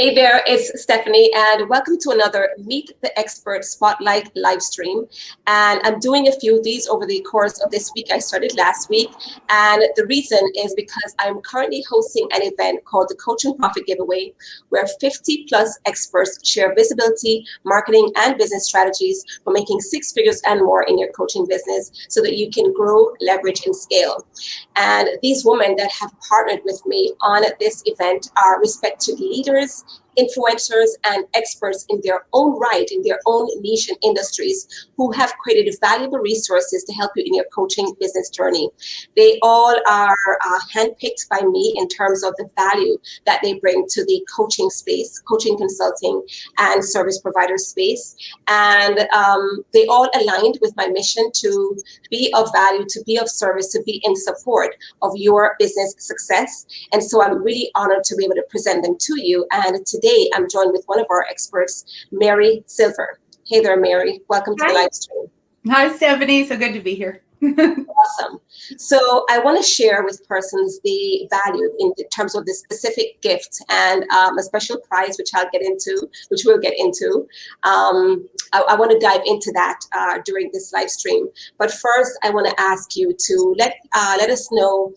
Hey there, it's Stephanie, and welcome to another Meet the Expert Spotlight live stream. And I'm doing a few of these over the course of this week. I started last week, and the reason is because I'm currently hosting an event called the Coach and Profit Giveaway, where 50 plus experts share visibility, marketing, and business strategies for making six figures and more in your coaching business so that you can grow, leverage, and scale. And these women that have partnered with me on this event are respected leaders, influencers, and experts in their own right, in their own niche and industries, who have created valuable resources to help you in your coaching business journey. They all are handpicked by me in terms of the value that they bring to the coaching space, coaching, consulting, and service provider space. And they all aligned with my mission to be of value, to be of service, to be in support of your business success. And so I'm really honored to be able to present them to you. And today I'm joined with one of our experts, Mary Silver. Hey there, Mary. Welcome to the live stream. Hi, Stephanie. So good to be here. Awesome. So I want to share with persons the value in terms of the specific gift and a special prize, which we'll get into. I want to dive into that during this live stream. But first, I want to ask you to let us know,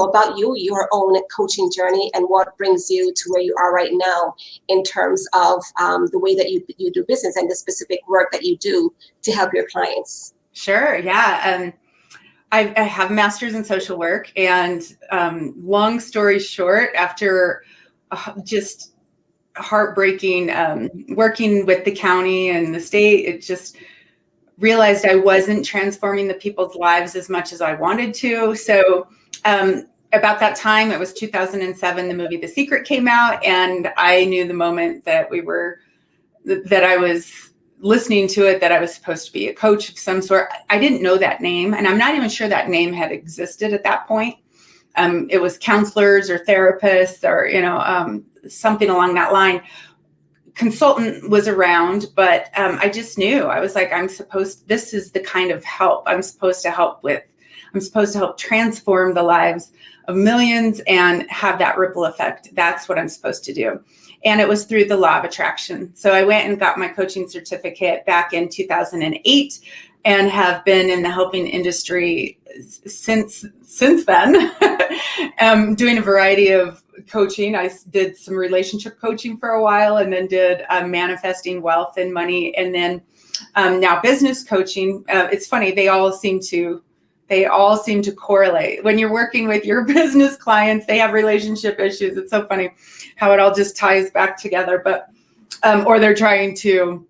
about you, your own coaching journey, and what brings you to where you are right now in terms of the way that you do business and the specific work that you do to help your clients. Sure. Yeah. I have a master's in social work, and long story short, after just heartbreaking working with the county and the state, it just realized I wasn't transforming the people's lives as much as I wanted to. So about that time, it was 2007, the movie The Secret came out, and I knew the moment that I was listening to it, that I was supposed to be a coach of some sort. I didn't know that name, and I'm not even sure that name had existed at that point. It was counselors or therapists or, something along that line. Consultant was around, but I just knew. I was like, this is the kind of help I'm supposed to help with. I'm supposed to help transform the lives of millions and have that ripple effect. That's what I'm supposed to do. And it was through the law of attraction. So I went and got my coaching certificate back in 2008 and have been in the helping industry since then, doing a variety of coaching. I did some relationship coaching for a while, and then did manifesting wealth and money. And then now business coaching. It's funny, they all seem to correlate. When you're working with your business clients, they have relationship issues. It's so funny how it all just ties back together, but, or they're trying to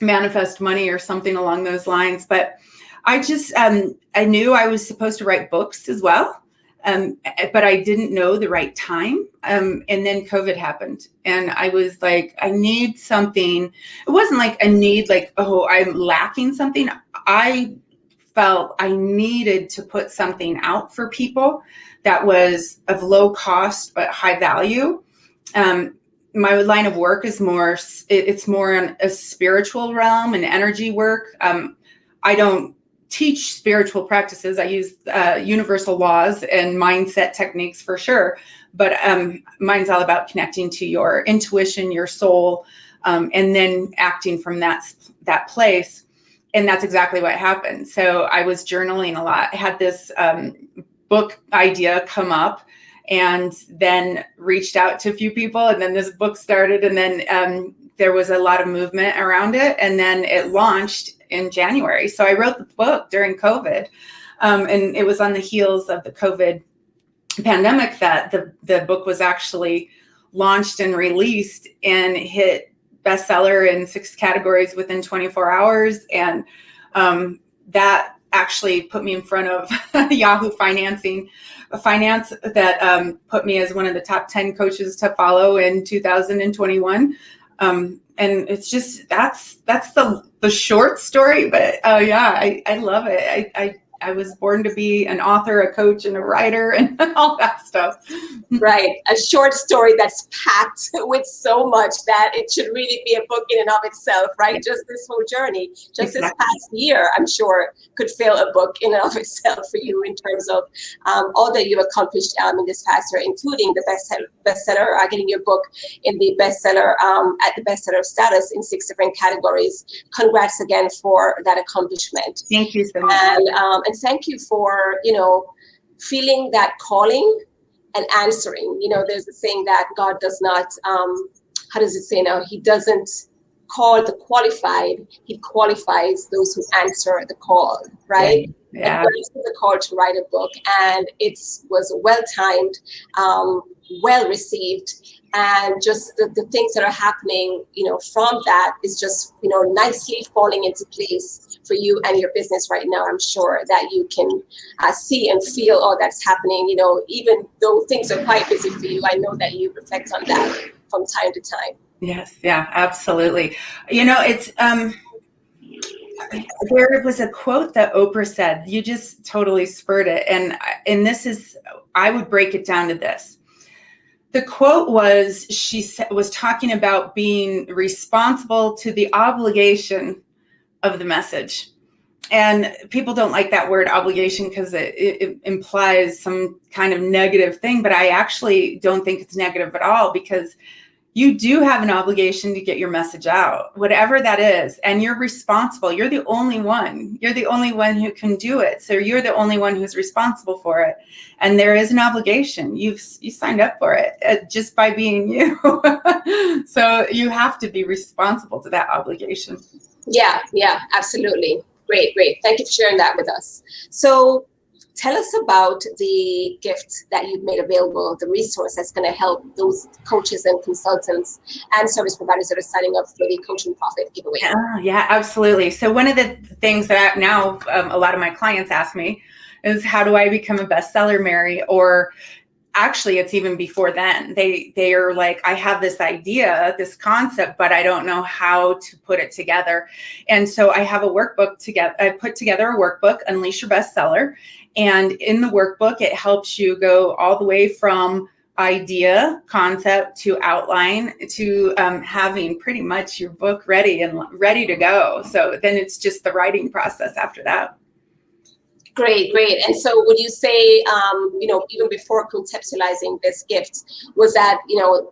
manifest money or something along those lines. But I just, I knew I was supposed to write books as well. But I didn't know the right time. And then COVID happened, and I was like, I need something. It wasn't like a need, like, oh, I'm lacking something. I felt I needed to put something out for people that was of low cost but high value. My line of work is it's more in a spiritual realm and energy work. I don't teach spiritual practices. I use universal laws and mindset techniques for sure, but mine's all about connecting to your intuition, your soul, and then acting from that place. And that's exactly what happened. So I was journaling a lot. I had this book idea come up, and then reached out to a few people, and then this book started, and then there was a lot of movement around it, and then it launched in January. So I wrote the book during COVID, and it was on the heels of the COVID pandemic that the book was actually launched and released, and hit bestseller in 6 categories within 24 hours. And that actually put me in front of Yahoo Finance that put me as one of the top 10 coaches to follow in 2021. And it's just, that's the short story, but yeah, I love it. I was born to be an author, a coach, and a writer, and all that stuff. Right. A short story that's packed with so much that it should really be a book in and of itself, right? Just this whole journey, just this past year, I'm sure could fill a book in and of itself for you in terms of all that you've accomplished in this past year, including the bestseller, getting your book in the bestseller, at the bestseller status in 6 different categories. Congrats again for that accomplishment. Thank you so much. And thank you for, feeling that calling and answering. There's a saying that God does not, how does it say now? He doesn't call the qualified, he qualifies those who answer the call, right? Yeah. And the call to write a book, and it was well-timed, well-received, and just the things that are happening, from that is just, nicely falling into place for you and your business right now. I'm sure that you can see and feel all that's happening, even though things are quite busy for you. I know that you reflect on that from time to time. Yes. Yeah, absolutely. It's, there was a quote that Oprah said, you just totally spurred it. And this is, I would break it down to this. The quote was, she was talking about being responsible to the obligation of the message. And people don't like that word obligation because it implies some kind of negative thing, but I actually don't think it's negative at all, because you do have an obligation to get your message out, whatever that is. And you're responsible. You're the only one. You're the only one who can do it. So you're the only one who's responsible for it. And there is an obligation. You signed up for it just by being you. So you have to be responsible to that obligation. Yeah, absolutely. Great. Thank you for sharing that with us. So tell us about the gift that you've made available, the resource that's going to help those coaches and consultants and service providers that are signing up for the Coach and Profit giveaway. Yeah, absolutely. So one of the things that now a lot of my clients ask me is, how do I become a bestseller, Mary? Or actually, it's even before then. They are like, I have this idea, this concept, but I don't know how to put it together. And so I have a workbook together. I put together a workbook, Unleash Your Bestseller. And in the workbook, it helps you go all the way from idea, concept to outline to having pretty much your book ready to go. So then it's just the writing process after that. Great. And so would you say, even before conceptualizing this gift, was that,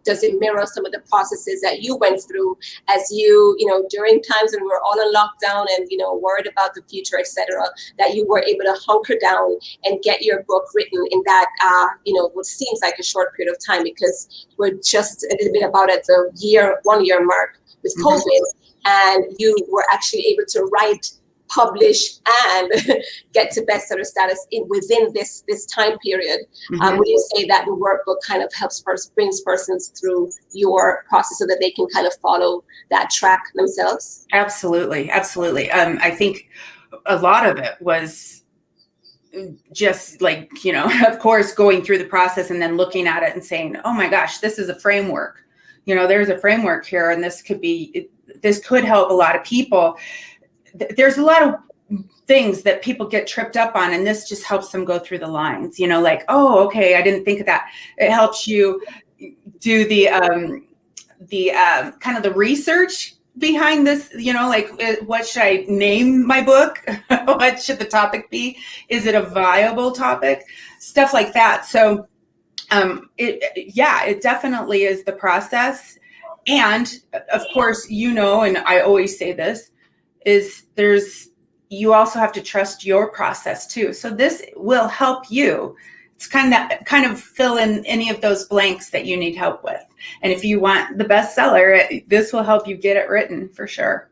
does it mirror some of the processes that you went through as you, during times when we were all in lockdown and, worried about the future, et cetera, that you were able to hunker down and get your book written in that, what seems like a short period of time, because we're just a little bit about at the 1 year mark with COVID, and you were actually able to write, publish, and get to bestseller status within this time period. Would you say that the workbook kind of brings persons through your process so that they can kind of follow that track themselves? Absolutely. I think a lot of it was just like, of course, going through the process and then looking at it and saying, oh my gosh, this is a framework. There's a framework here, and this could help a lot of people. There's a lot of things that people get tripped up on, and this just helps them go through the lines, like, oh, okay, I didn't think of that. It helps you do the kind of the research behind this, like, what should I name my book? What should the topic be? Is it a viable topic? Stuff like that. So it definitely is the process. And of course, and I always say this, you also have to trust your process too. So this will help you. It's kind of fill in any of those blanks that you need help with. And if you want the bestseller, this will help you get it written for sure.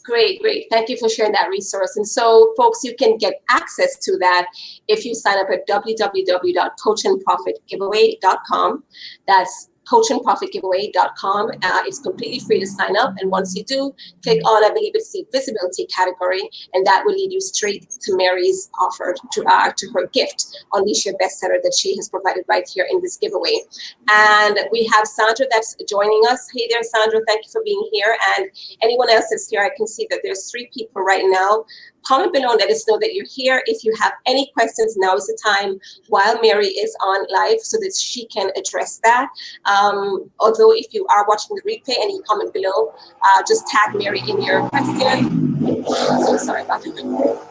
Great. Thank you for sharing that resource. And so, folks, you can get access to that if you sign up at www.coachandprofitgiveaway.com. That's coachandprofitgiveaway.com. It's completely free to sign up. And once you do, click on, I believe it's the visibility category, and that will lead you straight to Mary's offer to her gift, Unleash Your Bestseller, that she has provided right here in this giveaway. And we have Sandra that's joining us. Hey there, Sandra. Thank you for being here. And anyone else that's here, I can see that there's 3 people right now. comment below and let us know that you're here. If you have any questions, now is the time while Mary is on live so that she can address that. Although if you are watching the replay and you comment below, just tag Mary in your question. So sorry about that.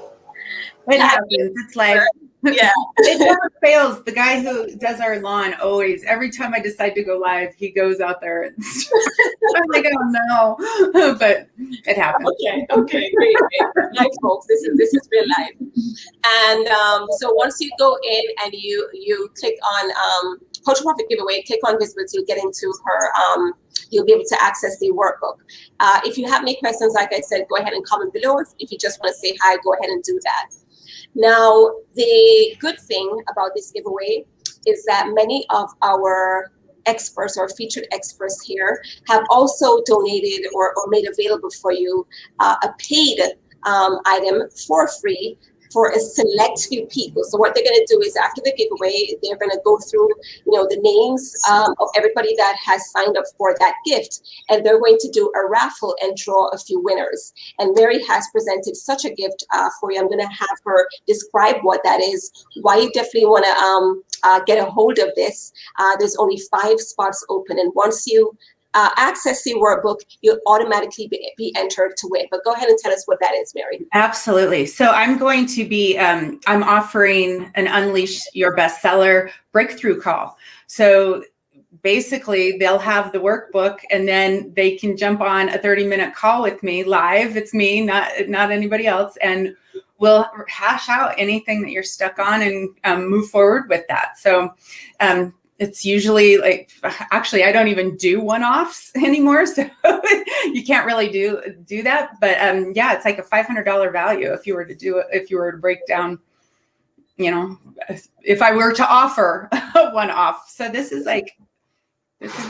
It happens. It's life. Yeah. It never fails. The guy who does our lawn always, every time I decide to go live, he goes out there. I'm like, oh no, but it happens. Okay, great. Life, folks. This is real life. And so once you go in and you click on Culture Profit Giveaway, click on visibility, you'll get into her. You'll be able to access the workbook. If you have any questions, like I said, go ahead and comment below. If you just want to say hi, go ahead and do that. Now, the good thing about this giveaway is that many of our experts or featured experts here have also donated or made available for you a paid item for free for a select few people. So what they're going to do is after the giveaway, they're going to go through, the names of everybody that has signed up for that gift, and they're going to do a raffle and draw a few winners. And Mary has presented such a gift for you. I'm going to have her describe what that is, why you definitely want to get a hold of this. There's only 5 spots open, and once you access the workbook, you'll automatically be entered to win. But go ahead and tell us what that is, Mary. Absolutely. So I'm going to be, I'm offering an Unleash Your Bestseller breakthrough call. So basically they'll have the workbook and then they can jump on a 30-minute call with me live. It's me, not anybody else. And we'll hash out anything that you're stuck on and move forward with that. So, it's usually like, actually, I don't even do one-offs anymore. So you can't really do that. But yeah, it's like a $500 value if you were to break down, if I were to offer a one-off. So this is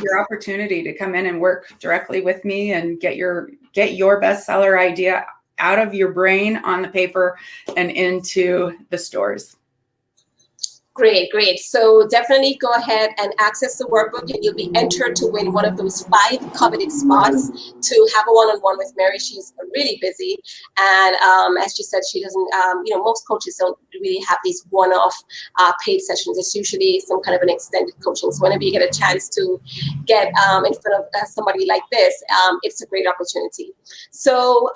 your opportunity to come in and work directly with me and get your bestseller idea out of your brain on the paper and into the stores. Great. So definitely go ahead and access the workbook and you'll be entered to win one of those 5 coveted spots to have a one-on-one with Mary. She's really busy. And as she said, she doesn't, most coaches don't really have these one-off paid sessions. It's usually some kind of an extended coaching. So whenever you get a chance to get in front of somebody like this, it's a great opportunity. So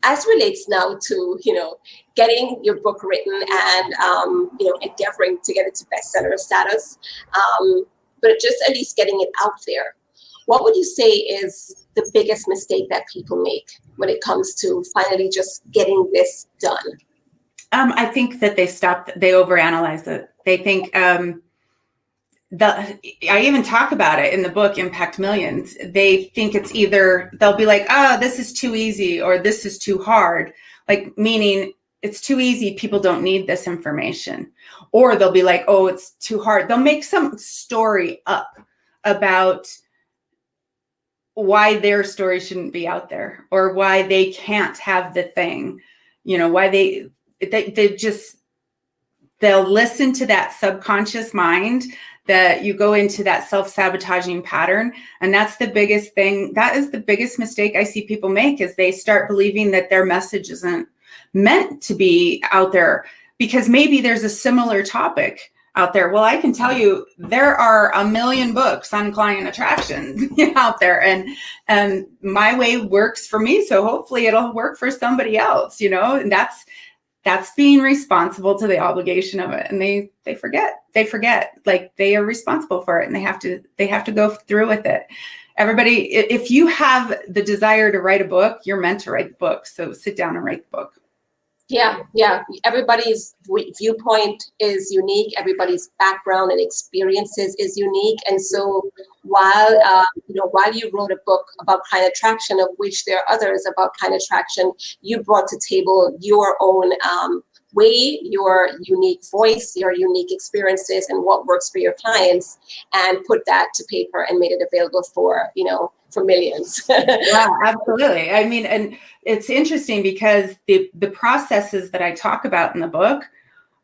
as relates now to, getting your book written and, endeavoring to get it to bestseller status, but just at least getting it out there. What would you say is the biggest mistake that people make when it comes to finally just getting this done? I think that they overanalyze it. They think, I even talk about it in the book, Impact Millions. They think it's either, they'll be like, oh, this is too easy or this is too hard. Like, meaning it's too easy, people don't need this information. Or they'll be like, oh, it's too hard. They'll make some story up about why their story shouldn't be out there or why they can't have the thing, why they'll listen to that subconscious mind that you go into that self-sabotaging pattern. And that's the biggest thing. That is the biggest mistake I see people make, is they start believing that their message isn't meant to be out there because maybe there's a similar topic out there. Well, I can tell you there are a million books on client attraction out there, and my way works for me. So hopefully it'll work for somebody else, and that's being responsible to the obligation of it. And they forget, like they are responsible for it and they have to go through with it. Everybody, if you have the desire to write a book, you're meant to write the book. So sit down and write the book. Yeah. Everybody's viewpoint is unique. Everybody's background and experiences is unique. And so while you wrote a book about client attraction, of which there are others about client attraction, you brought to table your own way, your unique voice, your unique experiences, and what works for your clients, and put that to paper and made it available for millions. Yeah, absolutely. I mean, and it's interesting because the processes that I talk about in the book,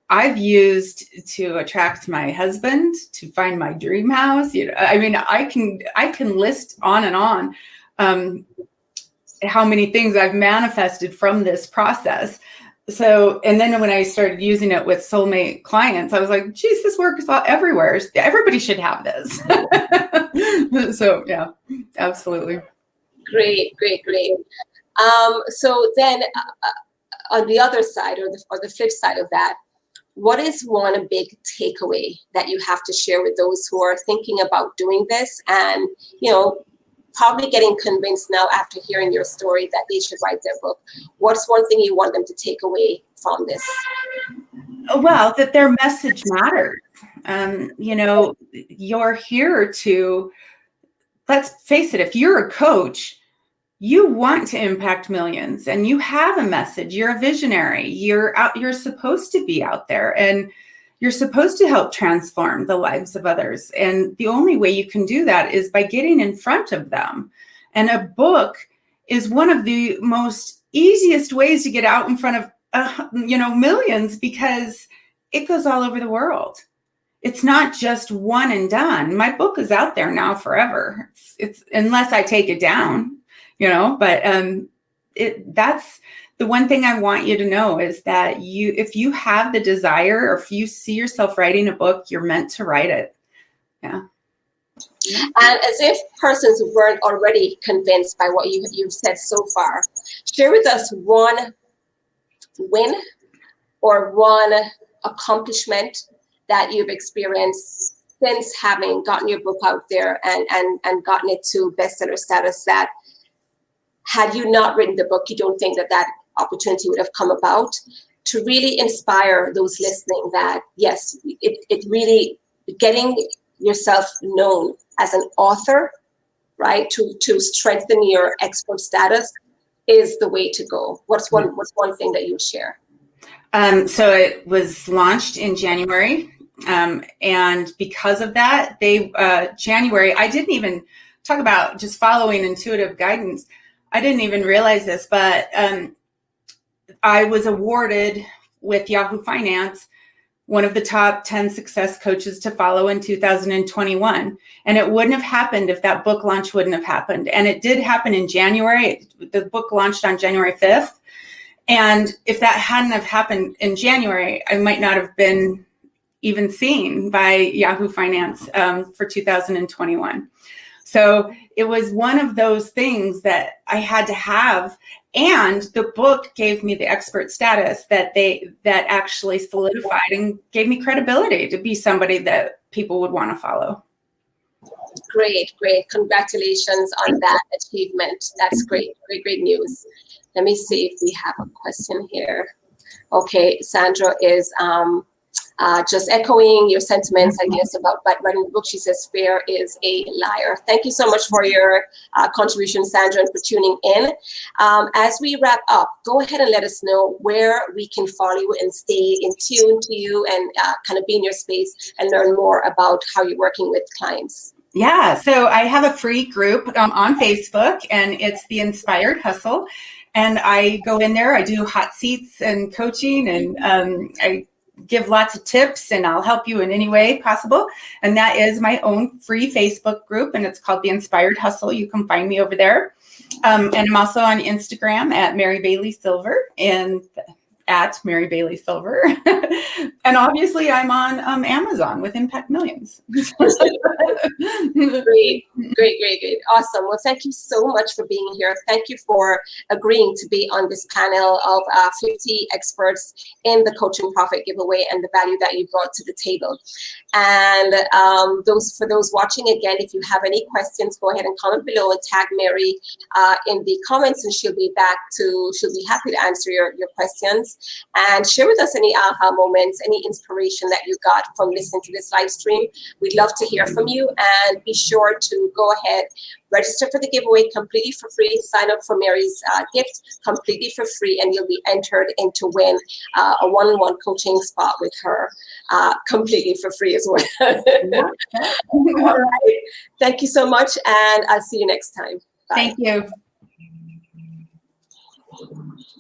I've used to attract my husband, to find my dream house. I mean, I can list on and on. how many things I've manifested from this process. So, and then when I started using it with soulmate clients, I was like, geez, this works everywhere. Everybody should have this. So yeah, absolutely. Great. So then on the other side, or the flip side of that, what is one big takeaway that you have to share with those who are thinking about doing this and, probably getting convinced now after hearing your story that they should write their book? What's one thing you want them to take away from this? Well, that their message matters. You're here to, let's face it, if you're a coach, you want to impact millions and you have a message. You're a visionary. You're supposed to be out there and you're supposed to help transform the lives of others. And the only way you can do that is by getting in front of them. And a book is one of the most easiest ways to get out in front of, millions, because it goes all over the world. It's not just one and done. My book is out there now forever. It's unless I take it down. But that's the one thing I want you to know is that if you have the desire, or if you see yourself writing a book, you're meant to write it. Yeah. And as if persons weren't already convinced by what you've said so far, share with us one win or one accomplishment that you've experienced since having gotten your book out there and gotten it to bestseller status, that had you not written the book, you don't think that opportunity would have come about, to really inspire those listening that, yes, it really, getting yourself known as an author, right, to strengthen your expert status is the way to go. What's one thing that you would share? So it was launched in January. And because of that, January, I didn't even talk about just following intuitive guidance. I didn't even realize this, but I was awarded with Yahoo Finance one of the top 10 success coaches to follow in 2021. And it wouldn't have happened if that book launch wouldn't have happened. And it did happen in January. The book launched on January 5th. And if that hadn't have happened in January, I might not have been even seen by Yahoo Finance for 2021. So it was one of those things that I had to have. And the book gave me the expert status that actually solidified and gave me credibility to be somebody that people would want to follow. Great. Congratulations on that achievement. That's great news. Let me see if we have a question here. Okay, Sandra is just echoing your sentiments, I guess, about writing the book. She says, fear is a liar. Thank you so much for your contribution, Sandra, and for tuning in. As we wrap up, go ahead and let us know where we can follow you and stay in tune to you and kind of be in your space and learn more about how you're working with clients. Yeah, so I have a free group on Facebook, and it's The Inspired Hustle. And I go in there, I do hot seats and coaching, and I give lots of tips, and I'll help you in any way possible. And that is my own free Facebook group, and it's called The Inspired Hustle. You can find me over there. And I'm also on Instagram at Mary Bailey Silver and at Mary Bailey Silver. And obviously I'm on Amazon with Impact Millions. Great. Awesome. Well, thank you so much for being here. Thank you for agreeing to be on this panel of 50 experts in the Coaching Profit Giveaway and the value that you brought to the table. And for those watching, again, if you have any questions, go ahead and comment below and tag Mary in the comments, and she'll be happy to answer your questions. And share with us any aha moments, any inspiration that you got from listening to this live stream. We'd love to hear from you, and be sure to go ahead, register for the giveaway completely for free. Sign up for Mary's gift completely for free, and you'll be entered in to win a one-on-one coaching spot with her completely for free as well. All right. Thank you so much, and I'll see you next time. Bye. Thank you.